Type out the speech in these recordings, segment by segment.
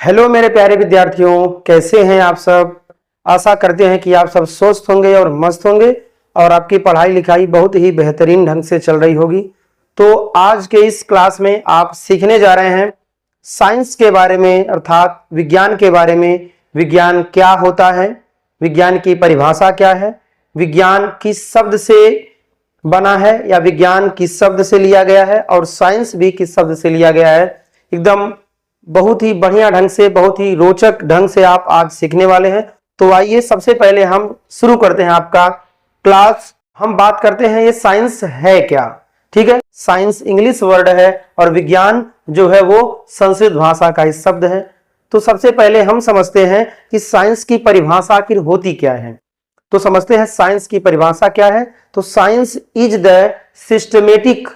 Hello मेरे प्यारे विद्यार्थियों, कैसे हैं आप सब। आशा करते हैं कि आप सब स्वस्थ होंगे और मस्त होंगे और आपकी पढ़ाई लिखाई बहुत ही बेहतरीन ढंग से चल रही होगी। तो आज के इस क्लास में आप सीखने जा रहे हैं साइंस के बारे में, अर्थात विज्ञान के बारे में। विज्ञान क्या होता है, विज्ञान की परिभाषा क्या है, विज्ञान किस शब्द से बना है या विज्ञान किस शब्द से लिया गया है और साइंस भी किस शब्द से लिया गया है। एकदम बहुत ही बढ़िया ढंग से, बहुत ही रोचक ढंग से आप आज सीखने वाले हैं। तो आइए सबसे पहले हम शुरू करते हैं आपका क्लास। हम बात करते हैं ये साइंस है क्या। ठीक है, साइंस इंग्लिश वर्ड है और विज्ञान जो है वो संस्कृत भाषा का ही शब्द है। तो सबसे पहले हम समझते हैं कि साइंस की परिभाषा आखिर होती क्या है। तो समझते हैं साइंस की परिभाषा क्या है। तो science is the systematic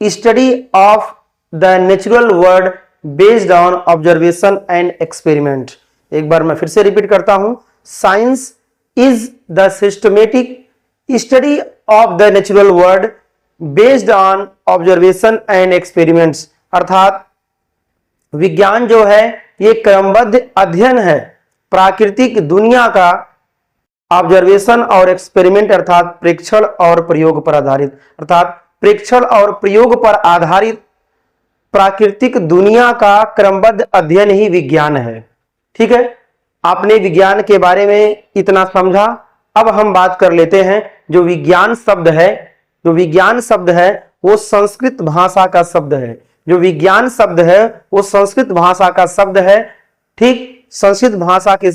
study of the natural world based on observation and experiment. एक बार मैं फिर से रिपीट करता हूं, science is the systematic study of the natural world based on observation and experiments. अर्थात विज्ञान जो है ये क्रमबद्ध अध्ययन है प्राकृतिक दुनिया का ऑब्जर्वेशन और एक्सपेरिमेंट अर्थात प्रेक्षण और प्रयोग पर आधारित। अर्थात प्रेक्षण और प्रयोग पर आधारित प्राकृतिक दुनिया का क्रमबद्ध अध्ययन ही विज्ञान है। ठीक है, आपने विज्ञान के बारे में इतना समझा। अब हम बात कर लेते हैं जो विज्ञान शब्द है। जो विज्ञान शब्द है वो संस्कृत भाषा का शब्द है। जो विज्ञान शब्द है वो संस्कृत भाषा का शब्द है। ठीक, संस्कृत भाषा के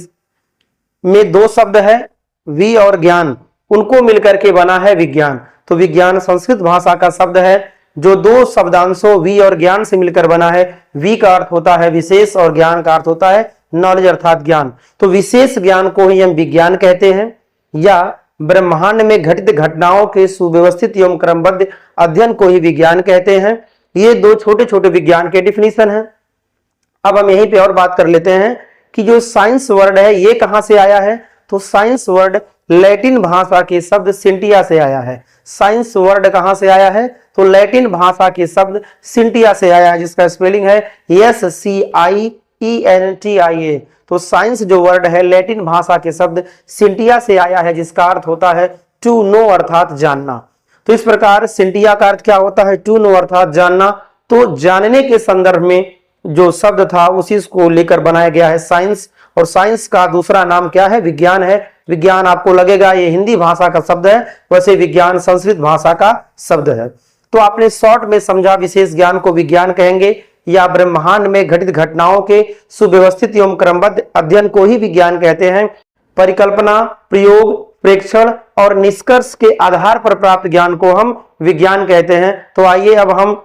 में दो शब्द है, वि और ज्ञान, उनको मिलकर के बना है विज्ञान। तो विज्ञान संस्कृत भाषा का शब्द है जो दो शब्दांशों वि और ज्ञान से मिलकर बना है। वि का अर्थ होता है विशेष और ज्ञान का अर्थ होता है नॉलेज अर्थात ज्ञान। तो विशेष ज्ञान को ही हम विज्ञान कहते हैं या ब्रह्मांड में घटित घटनाओं के सुव्यवस्थित एवं क्रमबद्ध अध्ययन को ही विज्ञान कहते हैं। ये दो छोटे छोटे विज्ञान के डिफिनीशन है। अब हम यहीं पे और बात कर लेते हैं कि जो साइंस वर्ड है ये कहां से आया है। तो साइंस वर्ड लैटिन भाषा के शब्द सिंटिया से आया है। साइंस वर्ड कहां से आया है तो लैटिन भाषा के शब्द सिंटिया से आया है, जिसका स्पेलिंग है SCIENTIA। तो साइंस जो वर्ड है लैटिन भाषा के शब्द सिंटिया से आया है, जिसका अर्थ होता है टू नो अर्थात जानना। तो इस प्रकार सिंटिया का अर्थ क्या होता है, टू नो अर्थात जानना। तो जानने के संदर्भ में जो शब्द था उसी को लेकर बनाया गया है साइंस। और साइंस का दूसरा नाम क्या है, विज्ञान है। विज्ञान आपको लगेगा ये हिंदी भाषा का शब्द है, वैसे विज्ञान संस्कृत भाषा का शब्द है। तो आपने शॉर्ट में समझा, विशेष ज्ञान को विज्ञान कहेंगे या ब्रह्मांड में घटित घटनाओं के सुव्यवस्थित एवं क्रमबद्ध अध्ययन को ही विज्ञान कहते हैं। परिकल्पना, प्रयोग, प्रेक्षण और निष्कर्ष के आधार पर प्राप्त ज्ञान को हम विज्ञान कहते हैं। तो आइए अब हम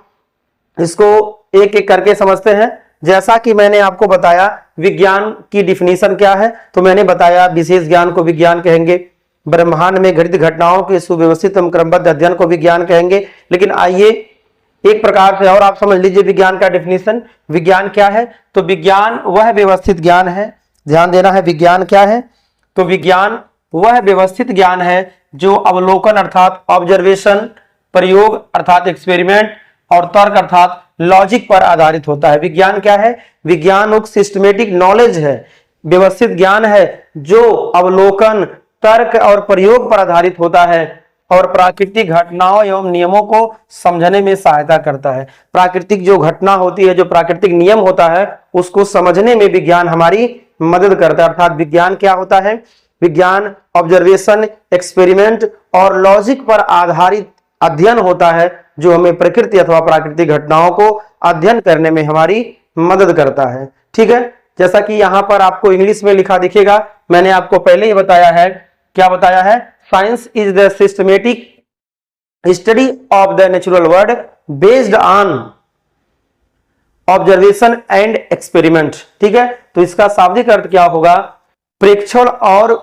इसको एक एक करके समझते हैं। जैसा कि मैंने आपको बताया विज्ञान की डिफिनीशन क्या है, तो मैंने बताया विशेष ज्ञान को विज्ञान कहेंगे, ब्रह्मांड में घटित घटनाओं के सुव्यवस्थित एवं क्रमबद्ध अध्ययन को विज्ञान कहेंगे। लेकिन आइए एक प्रकार से और आप समझ लीजिए विज्ञान का डिफिनीशन। विज्ञान क्या है, तो विज्ञान वह व्यवस्थित ज्ञान है। ध्यान देना है, विज्ञान क्या है, तो विज्ञान वह व्यवस्थित ज्ञान है जो अवलोकन अर्थात ऑब्जर्वेशन, प्रयोग अर्थात एक्सपेरिमेंट और तर्क अर्थात लॉजिक पर आधारित होता है। विज्ञान क्या है, विज्ञान एक सिस्टमेटिक नॉलेज है, व्यवस्थित ज्ञान है जो अवलोकन, तर्क और प्रयोग पर आधारित होता है और प्राकृतिक घटनाओं एवं नियमों को समझने में सहायता करता है। प्राकृतिक जो घटना होती है, जो प्राकृतिक नियम होता है, उसको समझने में विज्ञान हमारी मदद करता है। अर्थात विज्ञान क्या होता है, विज्ञान ऑब्जर्वेशन, एक्सपेरिमेंट और लॉजिक पर आधारित अध्ययन होता है जो हमें प्रकृति अथवा प्राकृतिक घटनाओं को अध्ययन करने में हमारी मदद करता है। ठीक है, जैसा कि यहां पर आपको इंग्लिश में लिखा दिखेगा, मैंने आपको पहले ही बताया है, क्या बताया है, science is the systematic study of the natural world based on observation and experiment. ठीक है, तो इसका शाब्दिक अर्थ क्या होगा, प्रेक्षण और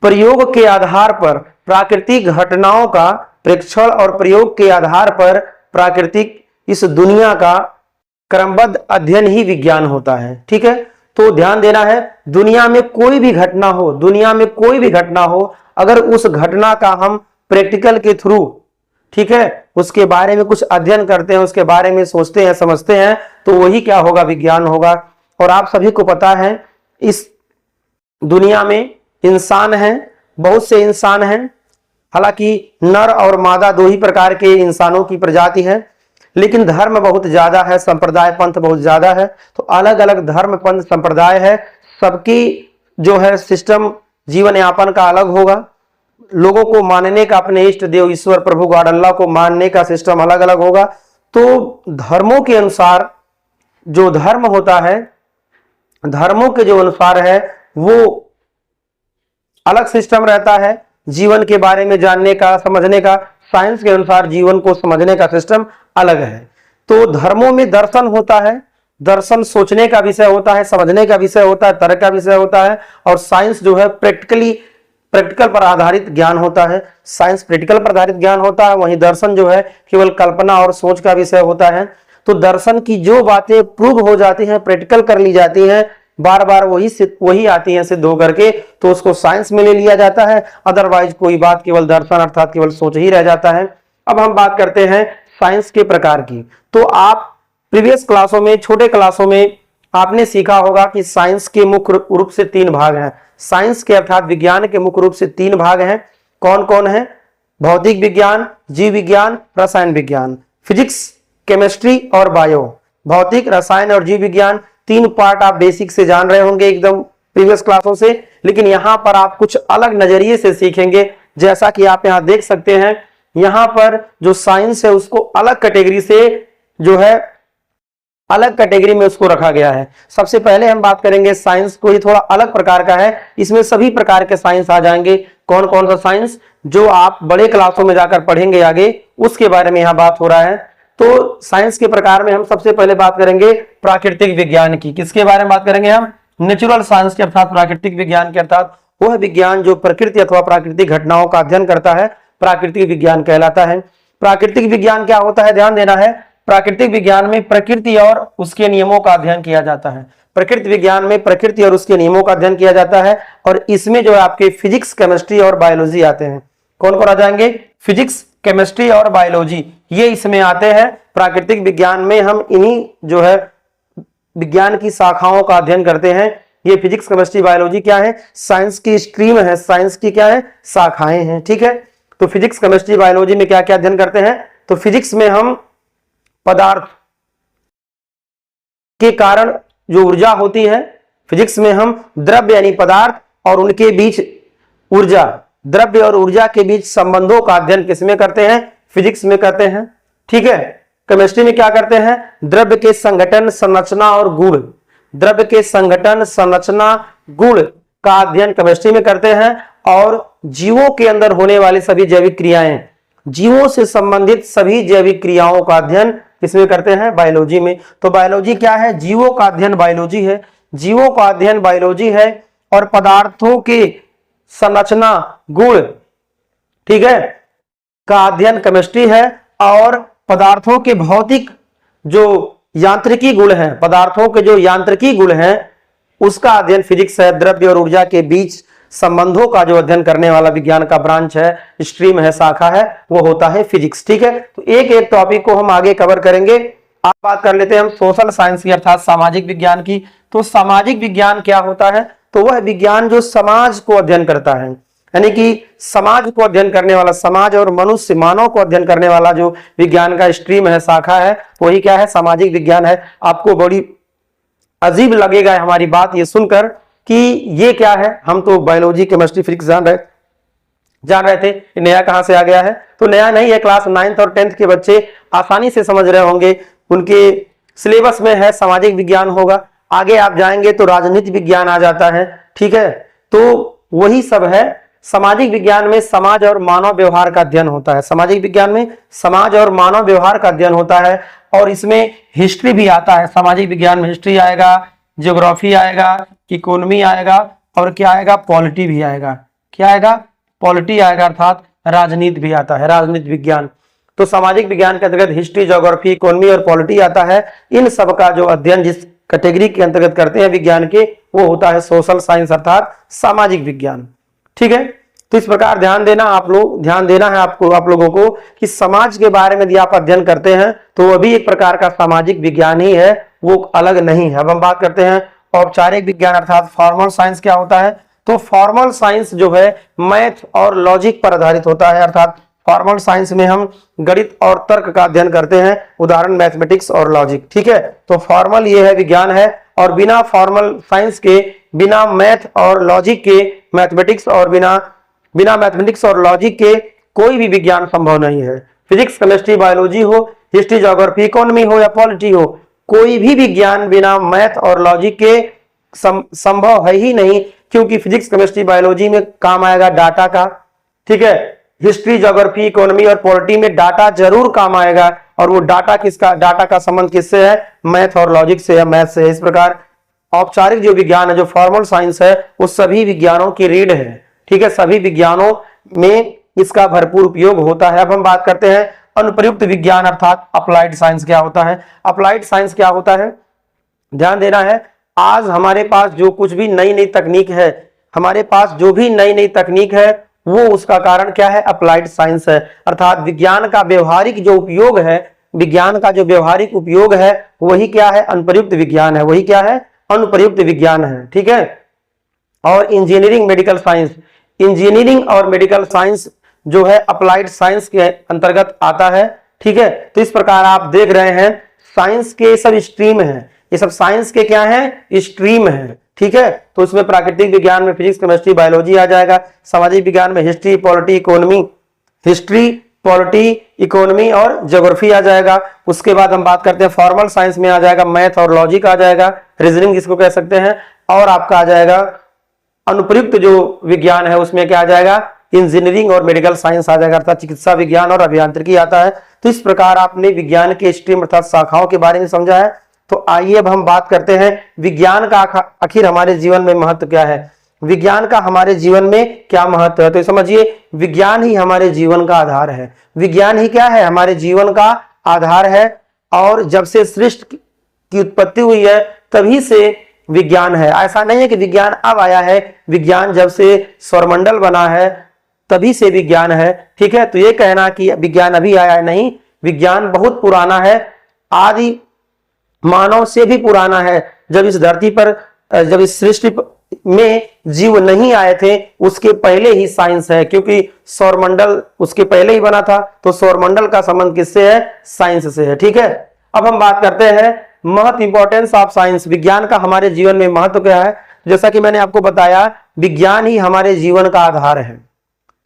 प्रयोग के आधार पर प्राकृतिक घटनाओं का, प्रेक्षण और प्रयोग के आधार पर प्राकृतिक इस दुनिया का क्रमबद्ध अध्ययन ही विज्ञान होता है। ठीक है, तो ध्यान देना है, दुनिया में कोई भी घटना हो, दुनिया में कोई भी घटना हो, अगर उस घटना का हम प्रैक्टिकल के थ्रू, ठीक है, उसके बारे में कुछ अध्ययन करते हैं, उसके बारे में सोचते हैं, समझते हैं, तो वही क्या होगा, विज्ञान होगा। और आप सभी को पता है इस दुनिया में इंसान हैं, बहुत से इंसान हैं। हालांकि नर और मादा दो ही प्रकार के इंसानों की प्रजाति है, लेकिन धर्म बहुत ज्यादा है, संप्रदाय पंथ बहुत ज्यादा है। तो अलग अलग धर्म पंथ संप्रदाय है, सबकी जो है सिस्टम जीवन यापन का अलग होगा। लोगों को मानने का, अपने इष्ट देव ईश्वर प्रभु गॉड अल्लाह को मानने का सिस्टम अलग अलग होगा। तो धर्मों के अनुसार जो धर्म होता है, धर्मों के जो अनुसार है वो अलग सिस्टम रहता है जीवन के बारे में जानने का, समझने का। साइंस के अनुसार जीवन को समझने का सिस्टम अलग है। तो धर्मों में दर्शन होता है, दर्शन सोचने का विषय होता है, समझने का विषय होता है, तर्क का विषय होता है। और साइंस जो है प्रैक्टिकल पर आधारित ज्ञान होता है। साइंस प्रैक्टिकल पर आधारित ज्ञान होता है, वहीं दर्शन जो है केवल कल्पना और सोच का विषय होता है। तो दर्शन की जो बातें प्रूव हो जाती हैं, प्रैक्टिकल कर ली जाती हैं, बार बार वही आती हैं सिद्ध होकर के, तो उसको साइंस में ले लिया जाता है। अदरवाइज कोई बात केवल दर्शन अर्थात केवल सोच ही रह जाता है। अब हम बात करते हैं साइंस के प्रकार की। तो आप प्रीवियस क्लासों में, छोटे क्लासों में आपने सीखा होगा कि साइंस के मुख्य रूप से 3 भाग हैं। साइंस के अर्थात विज्ञान के मुख्य रूप से 3 भाग हैं। कौन कौन है? भौतिक विज्ञान, जीव विज्ञान, रसायन विज्ञान। फिजिक्स, केमिस्ट्री और बायो। भौतिक, रसायन और जीव विज्ञान 3 पार्ट आप बेसिक से जान रहे होंगे एकदम प्रीवियस क्लासों से, लेकिन यहां पर आप कुछ अलग नजरिए से सीखेंगे। जैसा कि आप यहां देख सकते हैं, यहां पर जो साइंस है उसको अलग कैटेगरी से जो है अलग कैटेगरी में उसको रखा गया है। सबसे पहले हम बात करेंगे साइंस को, ये थोड़ा अलग प्रकार का है, इसमें सभी प्रकार के साइंस आ जाएंगे। कौन कौन सा साइंस जो आप बड़े क्लासों में जाकर पढ़ेंगे आगे, उसके बारे में यहां बात हो रहा है। तो साइंस के प्रकार में हम सबसे पहले बात करेंगे प्राकृतिक विज्ञान की। किसके बारे में बात करेंगे हम? नेचुरल साइंस के अर्थात प्राकृतिक विज्ञान के अर्थात वह विज्ञान जो प्रकृति अथवा प्राकृतिक घटनाओं का अध्ययन करता है, प्राकृतिक विज्ञान कहलाता है। प्राकृतिक विज्ञान क्या होता है, ध्यान देना है। प्राकृतिक विज्ञान में प्रकृति और उसके नियमों का अध्ययन किया जाता है। प्रकृति विज्ञान में प्रकृति और उसके नियमों का अध्ययन किया जाता है। और इसमें जो है आपके फिजिक्स, केमिस्ट्री और बायोलॉजी आते हैं। कौन कौन आ जाएंगे? फिजिक्स, केमिस्ट्री और बायोलॉजी, ये इसमें आते हैं। प्राकृतिक विज्ञान में हम इन्हीं जो है विज्ञान की शाखाओं का अध्ययन करते हैं। ये फिजिक्स, केमिस्ट्री, बायोलॉजी क्या है? साइंस की स्ट्रीम है, साइंस की क्या है? शाखाएं हैं। ठीक है, तो फिजिक्स, केमिस्ट्री, बायोलॉजी में क्या क्या अध्ययन करते हैं? तो फिजिक्स में हम पदार्थ के कारण जो ऊर्जा होती है, फिजिक्स में हम द्रव्य यानी पदार्थ और उनके बीच ऊर्जा, द्रव्य और ऊर्जा के बीच संबंधों का अध्ययन किसमें करते हैं? फिजिक्स में करते हैं। ठीक है, केमिस्ट्री में क्या करते हैं? द्रव्य के संगठन, संरचना और गुण, द्रव्य के संगठन, संरचना, गुण का अध्ययन केमिस्ट्री में करते हैं। और जीवों के अंदर होने वाली सभी जैविक क्रियाएं, जीवों से संबंधित सभी जैविक क्रियाओं का अध्ययन किसमें करते हैं? बायोलॉजी में। तो बायोलॉजी क्या है? जीवों का अध्ययन बायोलॉजी है, जीवों का अध्ययन बायोलॉजी है। और पदार्थों के संरचना, गुण, ठीक है, का अध्ययन केमिस्ट्री है। और पदार्थों के भौतिक जो यांत्रिकी गुण हैं, पदार्थों के जो यांत्रिकी गुण हैं उसका अध्ययन फिजिक्स है। द्रव्य और ऊर्जा के बीच संबंधों का जो अध्ययन करने वाला विज्ञान का ब्रांच है, स्ट्रीम है, शाखा है, वो होता है फिजिक्स। ठीक है, तो एक एक टॉपिक को हम आगे कवर करेंगे। आप बात कर लेते हैं हम सोशल साइंस की अर्थात सामाजिक विज्ञान की। तो सामाजिक विज्ञान क्या होता है? तो वह विज्ञान जो समाज को अध्ययन करता है, यानी कि समाज को अध्ययन करने वाला, समाज और मनुष्य, मानव को अध्ययन करने वाला जो विज्ञान का स्ट्रीम है, शाखा है, वही क्या है? सामाजिक विज्ञान है। आपको बड़ी अजीब लगेगा हमारी बात ये सुनकर कि ये क्या है, हम तो बायोलॉजी, केमिस्ट्री, फिजिक्स जान रहे थे, नया कहां से आ गया है? तो नया नहीं है, क्लास 9th और 10th के बच्चे आसानी से समझ रहे होंगे। उनके सिलेबस में है सामाजिक विज्ञान होगा, आगे आप जाएंगे तो राजनीति विज्ञान आ जाता है। ठीक है, तो वही सब है। सामाजिक विज्ञान में समाज और मानव व्यवहार का अध्ययन होता है। सामाजिक विज्ञान में समाज और मानव व्यवहार का अध्ययन होता है। और इसमें हिस्ट्री भी आता है। सामाजिक विज्ञान में हिस्ट्री आएगा, ज्योग्राफी आएगा, इकोनॉमी आएगा और क्या आएगा? पॉलिटी भी आएगा। क्या आएगा? पॉलिटी आएगा, अर्थात राजनीति भी आता है, राजनीति विज्ञान। तो सामाजिक विज्ञान के अंतर्गत हिस्ट्री, ज्योग्राफी, इकोनॉमी और पॉलिटी आता है। इन सब का जो अध्ययन जिस कैटेगरी के अंतर्गत करते हैं विज्ञान के, वो होता है सोशल साइंस अर्थात सामाजिक विज्ञान। ठीक है, तो इस प्रकार ध्यान देना है आपको, आप लोगों को कि समाज के बारे में यदि आप अध्ययन करते हैं तो वह भी एक प्रकार का सामाजिक विज्ञान ही है। वो अलग नहीं है। अब हम बात करते हैं औपचारिक विज्ञान अर्थात फॉर्मल साइंस क्या होता है। तो फॉर्मल साइंस जो है मैथ और लॉजिक पर आधारित होता है, अर्थात फॉर्मल साइंस में हम गणित और तर्क का अध्ययन करते हैं, उदाहरण मैथमेटिक्स और लॉजिक। ठीक है, तो फॉर्मल ये है विज्ञान है, और बिना फॉर्मल साइंस के, बिना मैथ और लॉजिक के, मैथमेटिक्स और बिना मैथमेटिक्स और लॉजिक के कोई भी विज्ञान संभव नहीं है। फिजिक्स, केमिस्ट्री, बायोलॉजी हो, हिस्ट्री, ज्योग्राफी, इकोनॉमी हो या पॉलिटी हो, कोई भी विज्ञान बिना मैथ और लॉजिक के संभव है ही नहीं, क्योंकि फिजिक्स, केमिस्ट्री, बायोलॉजी में काम आएगा डाटा का। ठीक है, हिस्ट्री, ज्योग्राफी, इकोनॉमी और पॉलिटी में डाटा जरूर काम आएगा, और वो डाटा का संबंध किससे है? मैथ और लॉजिक से या मैथ से। इस प्रकार औपचारिक जो विज्ञान है, जो फॉर्मल साइंस है, वो सभी विज्ञानों की रीढ़ है। ठीक है, सभी विज्ञानों में इसका भरपूर उपयोग होता है। अब हम बात करते हैं अनुप्रयुक्त विज्ञान अर्थात अप्लाइड साइंस क्या होता है। अप्लाइड साइंस क्या होता है, ध्यान देना है। आज हमारे पास जो कुछ भी नई नई तकनीक है, हमारे पास जो भी नई नई तकनीक है, वो उसका कारण क्या है? अप्लाइड साइंस है। अर्थात विज्ञान का व्यवहारिक जो उपयोग है, विज्ञान का जो व्यवहारिक उपयोग है, वही क्या है? अनुप्रयुक्त विज्ञान है। वही क्या है? अनुप्रयुक्त विज्ञान है। ठीक है, और इंजीनियरिंग, मेडिकल साइंस, इंजीनियरिंग और मेडिकल साइंस जो है अप्लाइड साइंस के अंतर्गत आता है। ठीक है, तो इस प्रकार आप देख रहे हैं साइंस के सब स्ट्रीम हैं, ये सब साइंस के क्या हैं? स्ट्रीम हैं। ठीक है, तो इसमें प्राकृतिक विज्ञान में फिजिक्स, केमिस्ट्री, बायोलॉजी आ जाएगा। सामाजिक विज्ञान में हिस्ट्री, पॉलिटी, इकोनॉमी और ज्योग्राफी आ जाएगा। उसके बाद हम बात करते हैं फॉर्मल साइंस में आ जाएगा मैथ और लॉजिक आ जाएगा, रीजनिंग जिसको कह सकते हैं, और आपका आ जाएगा अनुप्रयुक्त जो विज्ञान है उसमें क्या आ जाएगा? इंजीनियरिंग और मेडिकल साइंस आ जाएगा, अर्थात चिकित्सा विज्ञान और अभियांत्रिकी आता है। तो इस प्रकार आपने विज्ञान के स्ट्रीम अर्थात शाखाओं के बारे में समझा है। तो आइए अब हम बात करते हैं विज्ञान का आखिर हमारे जीवन में महत्व क्या है। विज्ञान का हमारे जीवन में क्या महत्व है? तो समझिए, विज्ञान ही हमारे जीवन का आधार है। विज्ञान ही क्या है? हमारे जीवन का आधार है। और जब से सृष्टि की उत्पत्ति हुई है तभी से विज्ञान है। ऐसा नहीं है कि विज्ञान अब आया है, विज्ञान जब से सौरमंडल बना है तभी से विज्ञान है। ठीक है, तो ये कहना कि विज्ञान अभी आया है, नहीं, विज्ञान बहुत पुराना है, आदि मानव से भी पुराना है। जब इस धरती पर, जब इस सृष्टि में जीव नहीं आए थे, उसके पहले ही साइंस है, क्योंकि सौरमंडल उसके पहले ही बना था। तो सौरमंडल का संबंध किससे है? साइंस से है। ठीक है, अब हम बात करते हैं महत्व, इंपॉर्टेंस ऑफ साइंस। विज्ञान का हमारे जीवन में महत्व क्या है? जैसा कि मैंने आपको बताया, विज्ञान ही हमारे जीवन का आधार है।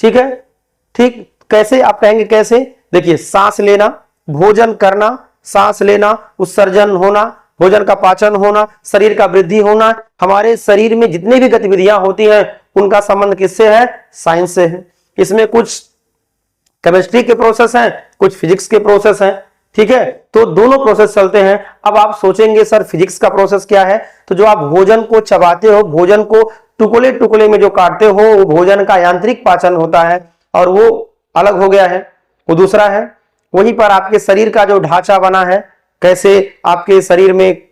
ठीक है, ठीक, कैसे? आप कहेंगे कैसे? देखिए, सांस लेना, भोजन करना, सांस लेना, उत्सर्जन होना, भोजन का पाचन होना, शरीर का वृद्धि होना, हमारे शरीर में जितनी भी गतिविधियां होती हैं उनका संबंध किससे है? साइंस से है। इसमें कुछ केमिस्ट्री के प्रोसेस हैं, कुछ फिजिक्स के प्रोसेस हैं। ठीक है, तो दोनों प्रोसेस चलते हैं। अब आप सोचेंगे सर फिजिक्स का प्रोसेस क्या है? तो जो आप भोजन को चबाते हो, भोजन को टुकड़े टुकड़े में जो काटते हो, वो भोजन का यांत्रिक पाचन होता है, और वो अलग हो गया है, वो दूसरा है। वहीं पर आपके शरीर का जो ढांचा बना है, कैसे आपके शरीर में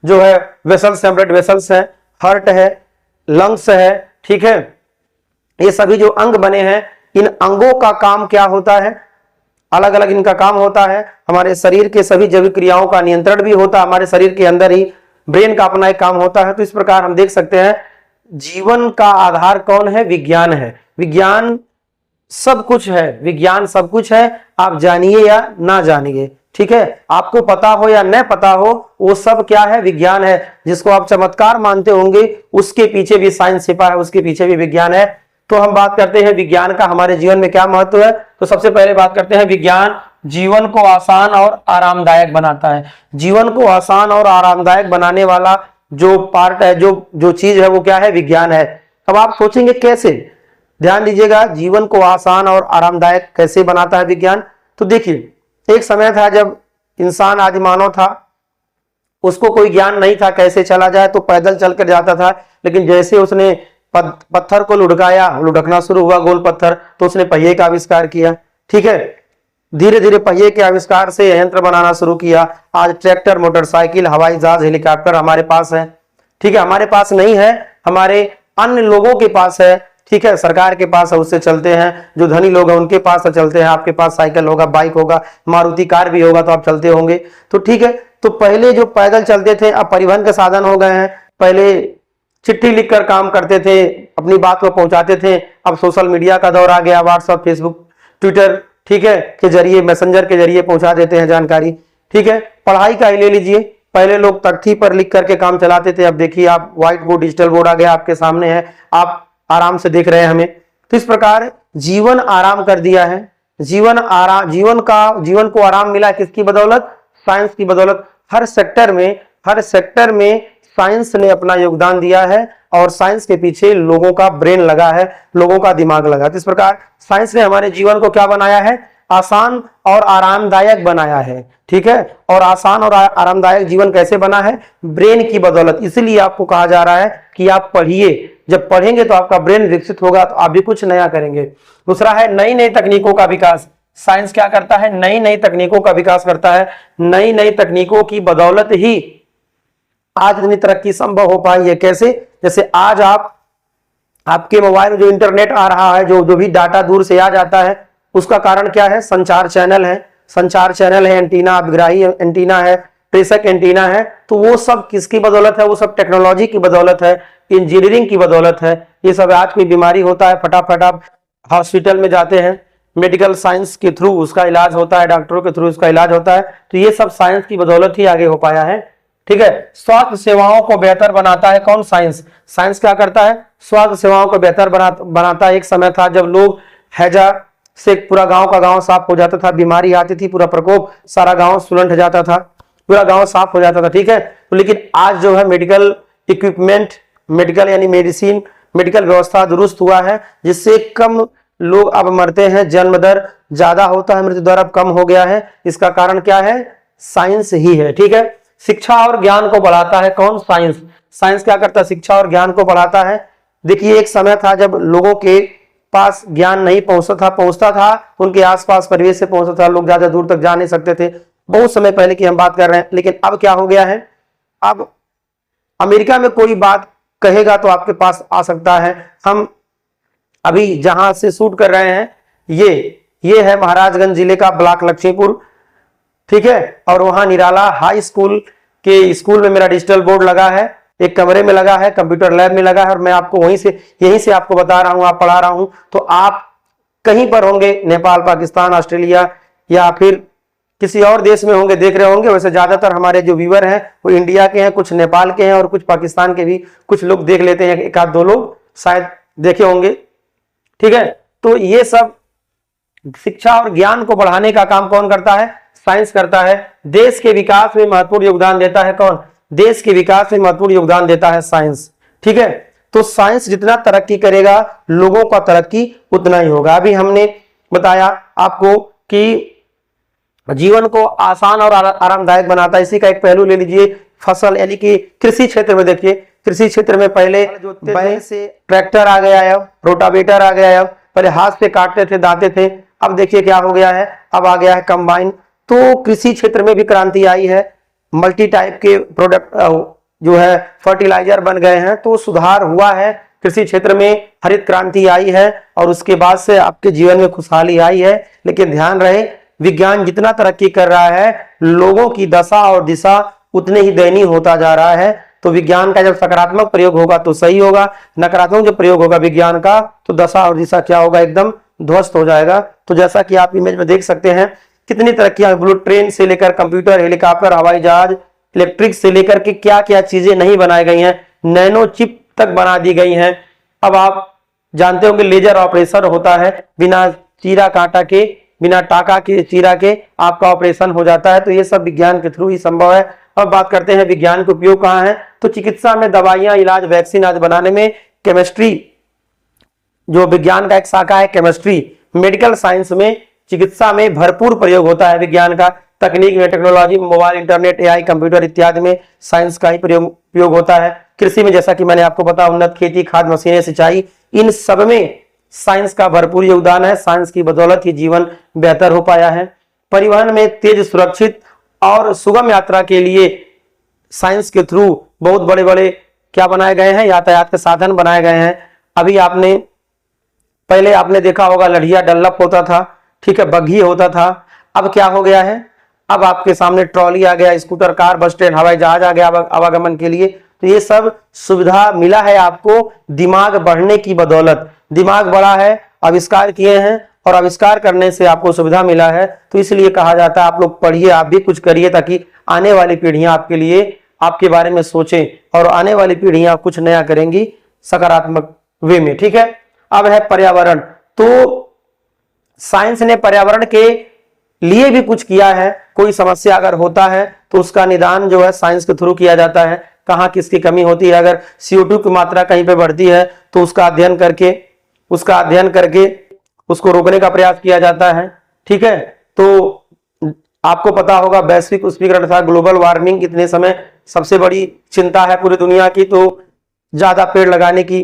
जो है वेसल्स हैं, ब्लड वेसल्स हैं, हार्ट है, लंग्स है। ठीक है, ये सभी जो अंग बने हैं, इन अंगों का काम क्या होता है? अलग अलग इनका काम होता है। हमारे शरीर के सभी जैविक क्रियाओं का नियंत्रण भी होता है, हमारे शरीर के अंदर ही ब्रेन का अपना एक काम होता है। तो इस प्रकार हम देख सकते हैं जीवन का आधार कौन है? विज्ञान है। विज्ञान सब कुछ है, विज्ञान सब कुछ है, आप जानिए या ना जानिए। ठीक है, आपको पता हो या न पता हो, वो सब क्या है? विज्ञान है। जिसको आप चमत्कार मानते होंगे, उसके पीछे भी साइंस छिपा है, उसके पीछे भी विज्ञान है। तो हम बात करते हैं विज्ञान का हमारे जीवन में क्या महत्व है। तो सबसे पहले बात करते हैं, विज्ञान जीवन को आसान और आरामदायक बनाता है। जीवन को आसान और आरामदायक बनाने वाला जो पार्ट है, जो चीज है, वो क्या है? विज्ञान है। अब आप सोचेंगे कैसे? ध्यान दीजिएगा, जीवन को आसान और आरामदायक कैसे बनाता है विज्ञान? तो देखिए, एक समय था जब इंसान आदि मानव था, उसको कोई ज्ञान नहीं था कैसे चला जाए, तो पैदल चलकर जाता था। लेकिन जैसे उसने पत्थर को लुढ़कना शुरू हुआ, गोल पत्थर, तो उसने पहिए का आविष्कार किया। ठीक है, धीरे धीरे पहिए के आविष्कार से यंत्र बनाना शुरू किया। आज ट्रैक्टर, मोटरसाइकिल, हवाई जहाज, हेलीकॉप्टर हमारे पास है। ठीक है, हमारे पास नहीं है, हमारे अन्य लोगों के पास है। ठीक है, सरकार के पास है, उससे चलते हैं। जो धनी लोग हैं उनके पास चलते हैं। आपके पास साइकिल होगा, बाइक होगा, मारुति कार भी होगा, तो आप चलते होंगे। तो ठीक है, तो पहले जो पैदल चलते थे अब परिवहन के साधन हो गए हैं। पहले चिट्ठी लिखकर काम करते थे, अपनी बात को पहुंचाते थे। अब सोशल मीडिया का दौर आ गया, व्हाट्सएप, फेसबुक, ट्विटर, ठीक है, के जरिए, मैसेंजर के जरिए पहुंचा देते हैं जानकारी। ठीक है, पढ़ाई का ही ले लीजिए, पहले लोग तख्ती पर लिख करके काम चलाते थे, अब देखिए आप व्हाइट बोर्ड, डिजिटल बोर्ड आ गया, आपके सामने है, आप आराम से देख रहे हैं हमें। तो इस प्रकार जीवन आराम कर दिया है। जीवन को आराम मिला किसकी बदौलत? साइंस की बदौलत। हर सेक्टर में साइंस ने अपना योगदान दिया है और साइंस के पीछे लोगों का ब्रेन लगा है, लोगों का दिमाग लगा। तो इस प्रकार साइंस ने हमारे जीवन को क्या बनाया है? आसान और आरामदायक बनाया है। ठीक है, और आसान और आरामदायक जीवन कैसे बना है? ब्रेन की बदौलत। इसलिए आपको कहा जा रहा है कि आप पढ़िए, जब पढ़ेंगे तो आपका ब्रेन विकसित होगा तो आप भी कुछ नया करेंगे। दूसरा है नई नई तकनीकों का विकास। साइंस क्या करता है? नई नई तकनीकों का विकास करता है। नई नई तकनीकों की बदौलत ही आज इतनी तरक्की संभव हो पाई है। कैसे? जैसे आज आपके मोबाइल में जो इंटरनेट आ रहा है, जो भी डाटा दूर से आ जाता है, उसका कारण क्या है? संचार चैनल है, एंटीना, अभिग्राही एंटीना है, प्रेषक एंटीना है। तो वो सब किसकी बदौलत है? वो सब टेक्नोलॉजी की बदौलत है, इंजीनियरिंग की बदौलत है। ये सब आज कोई बीमारी होता है, फटाफट आप हॉस्पिटल में जाते हैं, मेडिकल साइंस के थ्रू उसका इलाज होता है, डॉक्टरों के थ्रू उसका इलाज होता है। तो ये सब साइंस की बदौलत ही आगे हो पाया है। ठीक है, स्वास्थ्य सेवाओं को बेहतर बनाता है कौन? साइंस क्या करता है? स्वास्थ्य सेवाओं को बेहतर बनाता है। एक समय था जब लोग हैजा से पूरा गांव का गांव साफ हो जाता था, बीमारी आती थी, पूरा प्रकोप, सारा गांव सुलंठ जाता था, पूरा गांव साफ हो जाता था। ठीक है, तो लेकिन आज जो है मेडिकल इक्विपमेंट, मेडिकल यानी मेडिकल व्यवस्था दुरुस्त हुआ है, जिससे कम लोग अब मरते हैं, जन्म दर ज्यादा होता है, मृत्यु दर अब कम हो गया है। इसका कारण क्या है? साइंस ही है। ठीक है, शिक्षा और ज्ञान को बढ़ाता है कौन? साइंस क्या करता है? शिक्षा और ज्ञान को बढ़ाता है। देखिए एक समय था जब लोगों के पास ज्ञान नहीं पहुंचता था, उनके आसपास परिवेश से पहुंचता था, लोग ज्यादा दूर तक जा नहीं सकते थे। बहुत समय पहले की हम बात कर रहे हैं। लेकिन अब क्या हो गया है? अब अमेरिका में कोई बात कहेगा तो आपके पास आ सकता है। हम अभी जहां से शूट कर रहे हैं ये है महाराजगंज जिले का ब्लॉक लक्ष्मीपुर। ठीक है, और वहां निराला हाई स्कूल के स्कूल में मेरा डिजिटल बोर्ड लगा है, एक कमरे में लगा है, कंप्यूटर लैब में लगा है, और मैं आपको यहीं से आपको बता रहा हूं, आप पढ़ा रहा हूं। तो आप कहीं पर होंगे, नेपाल, पाकिस्तान, ऑस्ट्रेलिया या फिर किसी और देश में होंगे, देख रहे होंगे। वैसे ज्यादातर हमारे जो व्यूअर हैं वो इंडिया के हैं, कुछ नेपाल के हैं और कुछ पाकिस्तान के भी कुछ लोग देख लेते हैं, एक आध दो लोग शायद देखे होंगे। ठीक है, तो ये सब शिक्षा और ज्ञान को बढ़ाने का काम कौन करता है? साइंस करता है। देश के विकास में महत्वपूर्ण योगदान देता है कौन? देश के विकास में महत्वपूर्ण योगदान देता है साइंस। ठीक है, तो साइंस जितना तरक्की करेगा, लोगों का तरक्की उतना ही होगा। अभी हमने बताया आपको कि जीवन को आसान और आरामदायक बनाता है। इसी का एक पहलू ले लीजिए, फसल यानी कि कृषि क्षेत्र में। देखिए कृषि क्षेत्र में पहले बैल से ट्रैक्टर आ गया है, रोटावेटर आ गया है, पहले हाथ से काटते थे, दाते थे। अब देखिए क्या हो गया है, अब आ गया है कंबाइन। तो कृषि क्षेत्र में भी क्रांति आई है, मल्टी टाइप के प्रोडक्ट जो है फर्टिलाइजर बन गए हैं, तो सुधार हुआ है कृषि क्षेत्र में, हरित क्रांति आई है और उसके बाद से आपके जीवन में खुशहाली आई है। लेकिन ध्यान रहे, विज्ञान जितना तरक्की कर रहा है, लोगों की दशा और दिशा उतने ही दयनीय होता जा रहा है। तो विज्ञान का जब सकारात्मक प्रयोग होगा तो सही होगा, नकारात्मक जब प्रयोग होगा विज्ञान का तो दशा और दिशा क्या होगा? एकदम ध्वस्त हो जाएगा। तो जैसा कि आप इमेज में देख सकते हैं कितनी तरक्कियां, बुलेट ट्रेन से लेकर कंप्यूटर, हेलीकॉप्टर, हवाई जहाज, इलेक्ट्रिक से लेकर के क्या क्या चीजें नहीं बनाई गई हैं, नैनो चिप तक बना दी गई हैं। अब आप जानते होंगे लेजर ऑपरेशन होता है, बिना चीरा कांटा के, बिना टाका के, चीरा के आपका ऑपरेशन हो जाता है। तो ये सब विज्ञान के थ्रू ही संभव है। अब बात करते हैं विज्ञान के उपयोग कहाँ है। तो चिकित्सा में, दवाइयां, इलाज, वैक्सीन आदि बनाने में, केमिस्ट्री जो विज्ञान का एक शाखा है केमिस्ट्री, मेडिकल साइंस में, चिकित्सा में भरपूर प्रयोग होता है विज्ञान का। तकनीक में, technology, mobile, internet, AI, computer इत्यादि में साइंस का ही उपयोग होता है। कृषि में जैसा कि मैंने आपको बताया, उन्नत खेती, खाद, मशीनें, सिंचाई, इन सब में साइंस का भरपूर योगदान है। साइंस की बदौलत ही जीवन बेहतर हो पाया है। परिवहन में तेज, सुरक्षित और सुगम यात्रा के लिए साइंस के थ्रू बहुत बड़े बड़े क्या बनाए गए हैं? यातायात के साधन बनाए गए हैं। अभी पहले आपने देखा होगा लढ़िया डल्लप होता था, ठीक है, बग्घी होता था। अब क्या हो गया है? अब आपके सामने ट्रॉली आ गया, स्कूटर, कार, बस, ट्रेन, हवाई जहाज आ गया आवागमन के लिए। तो ये सब सुविधा मिला है आपको दिमाग बढ़ने की बदौलत। दिमाग बड़ा है, आविष्कार किए हैं, और आविष्कार करने से आपको सुविधा मिला है। तो इसलिए कहा जाता है आप लोग पढ़िए, आप भी कुछ करिए, ताकि आने वाली पीढ़ियां आपके लिए, आपके बारे में सोचें, और आने वाली पीढ़ियां कुछ नया करेंगी सकारात्मक वे में। ठीक है, अब है पर्यावरण। तो साइंस ने पर्यावरण के लिए भी कुछ किया है। कोई समस्या अगर होता है तो उसका निदान जो है साइंस के थ्रू किया जाता है। कहाँ किसकी कमी होती है, अगर CO2 की मात्रा कहीं पे बढ़ती है तो उसका अध्ययन करके उसको रोकने का प्रयास किया जाता है। ठीक है, तो आपको पता होगा वैश्विक उष्मीकरण तथा ग्लोबल वार्मिंग इतने समय सबसे बड़ी चिंता है पूरी दुनिया की। तो ज्यादा पेड़ लगाने की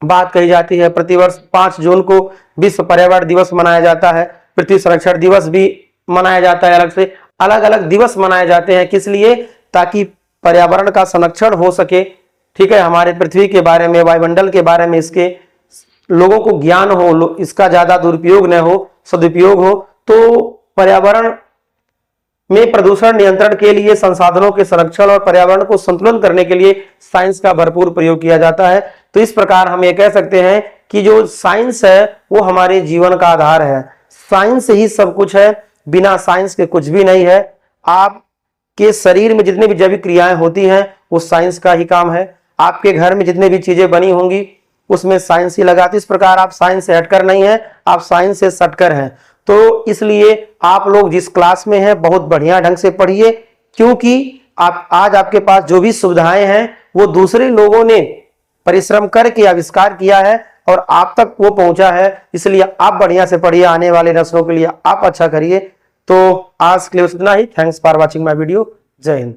बात कही जाती है। प्रतिवर्ष 5 जून को विश्व पर्यावरण दिवस मनाया जाता है। पृथ्वी संरक्षण दिवस भी मनाया जाता है, अलग से अलग अलग दिवस मनाए जाते हैं। किस लिए? ताकि पर्यावरण का संरक्षण हो सके। ठीक है, हमारे पृथ्वी के बारे में, वायुमंडल के बारे में इसके लोगों को ज्ञान हो, इसका ज्यादा दुरुपयोग न हो, सदुपयोग हो। तो पर्यावरण में प्रदूषण नियंत्रण के लिए, संसाधनों के संरक्षण और पर्यावरण को संतुलन करने के लिए साइंस का भरपूर प्रयोग किया जाता है। तो इस प्रकार हम ये कह सकते हैं कि जो साइंस है वो हमारे जीवन का आधार है। साइंस ही सब कुछ है, बिना साइंस के कुछ भी नहीं है। आपके शरीर में जितनी भी जैविक क्रियाएं होती हैं वो साइंस का ही काम है। आपके घर में जितनी भी चीजें बनी होंगी उसमें साइंस ही लगाती। इस प्रकार आप साइंस से हटकर नहीं है, आप साइंस से सटकर हैं। तो इसलिए आप लोग जिस क्लास में हैं बहुत बढ़िया ढंग से पढ़िए, क्योंकि आप आज आपके पास जो भी सुविधाएं हैं वो दूसरे लोगों ने परिश्रम करके आविष्कार किया है और आप तक वो पहुंचा है। इसलिए आप बढ़िया से पढ़िए, आने वाले नस्लों के लिए आप अच्छा करिए। तो आज के लिए इतना ही। Thanks for watching my video. जय हिंद।